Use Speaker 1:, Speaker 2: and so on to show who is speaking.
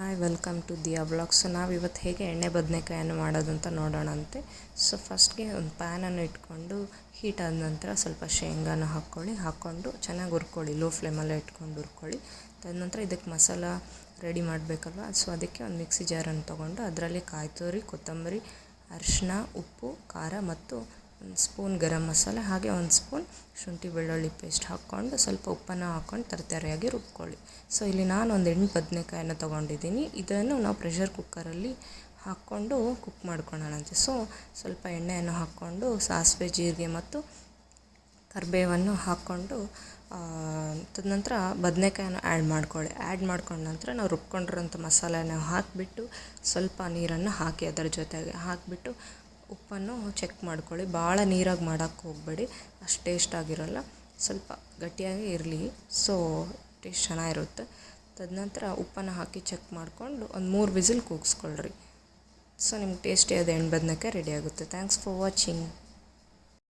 Speaker 1: Hi welcome to Diya blog. So ನಾವಿವತ್ತು ಹೇಗೆ ಎಣ್ಣೆ ಬದನೆಕಾಯನ್ನು ಮಾಡೋದಂತ ನೋಡೋಣಂತೆ. ಸೊ ಫಸ್ಟ್ಗೆ ಒಂದು ಪ್ಯಾನನ್ನು ಇಟ್ಕೊಂಡು ಹೀಟ್ ಆದ ನಂತರ ಸ್ವಲ್ಪ ಶೇಂಗಾನ ಹಾಕ್ಕೊಂಡು ಚೆನ್ನಾಗಿ ಹುರ್ಕೊಳ್ಳಿ. ಲೋ ಫ್ಲೇಮಲ್ಲೇ ಇಟ್ಕೊಂಡು ಹುರ್ಕೊಳ್ಳಿ. ತದನಂತರ ಇದಕ್ಕೆ ಮಸಾಲ ರೆಡಿ ಮಾಡಬೇಕಲ್ವ. ಸೊ ಅದಕ್ಕೆ ಒಂದು ಮಿಕ್ಸಿ ಜಾರನ್ನು ತೊಗೊಂಡು ಅದರಲ್ಲಿ ಕಾಯಿ ತುರಿ, ಕೊತ್ತಂಬರಿ, ಅರಿಶಿನ, ಉಪ್ಪು, ಖಾರ ಮತ್ತು ಒಂದು ಸ್ಪೂನ್ ಗರಂ ಮಸಾಲೆ, ಹಾಗೆ ಒಂದು ಸ್ಪೂನ್ ಶುಂಠಿ ಬೆಳ್ಳುಳ್ಳಿ ಪೇಸ್ಟ್ ಹಾಕ್ಕೊಂಡು ಸ್ವಲ್ಪ ಉಪ್ಪನ್ನು ಹಾಕ್ಕೊಂಡು ತರತರಿಯಾಗಿ ರುಬ್ಕೊಳ್ಳಿ. ಸೊ ಇಲ್ಲಿ ನಾನು ಒಂದು 8 ಬದನೆಕಾಯನ್ನು ತೊಗೊಂಡಿದ್ದೀನಿ. ಇದನ್ನು ನಾವು ಪ್ರೆಷರ್ ಕುಕ್ಕರಲ್ಲಿ ಹಾಕ್ಕೊಂಡು ಕುಕ್ ಮಾಡ್ಕೊಳ್ಳೋಣಂತೆ. ಸೊ ಸ್ವಲ್ಪ ಎಣ್ಣೆಯನ್ನು ಹಾಕ್ಕೊಂಡು ಸಾಸಿವೆ, ಜೀರಿಗೆ ಮತ್ತು ಕರಿಬೇವನ್ನು ಹಾಕ್ಕೊಂಡು ತದನಂತರ ಬದನೆಕಾಯನ್ನು ಆ್ಯಡ್ ಮಾಡ್ಕೊಂಡ ನಂತರ ನಾವು ರುಬ್ಕೊಂಡಿರೋಂಥ ಮಸಾಲೆನ ಹಾಕಿಬಿಟ್ಟು ಸ್ವಲ್ಪ ನೀರನ್ನು ಹಾಕಿ ಅದರ ಜೊತೆಗೆ ಹಾಕಿಬಿಟ್ಟು ಉಪ್ಪನ್ನು ಚೆಕ್ ಮಾಡ್ಕೊಳ್ಳಿ. ಭಾಳ ನೀರಾಗಿ ಮಾಡೋಕ್ಕೆ ಹೋಗಬೇಡಿ, ಅಷ್ಟು ಟೇಸ್ಟ್ ಆಗಿರೋಲ್ಲ. ಸ್ವಲ್ಪ ಗಟ್ಟಿಯಾಗಿ ಇರಲಿ, ಸೊ ಟೇಸ್ಟ್ ಚೆನ್ನಾಗಿರುತ್ತೆ. ತದನಂತರ ಉಪ್ಪನ್ನು ಹಾಕಿ ಚೆಕ್ ಮಾಡಿಕೊಂಡು ಒಂದು 3 ವಿಸಿಲ್ ಕೂಗಿಸ್ಕೊಳ್ರಿ. ಸೊ ನಿಮ್ಗೆ ಟೇಸ್ಟಿಯಾದ ಎಣ್ಣೆ ಬದನೆಕಾಯಿ ರೆಡಿ ಆಗುತ್ತೆ. Thanks for watching.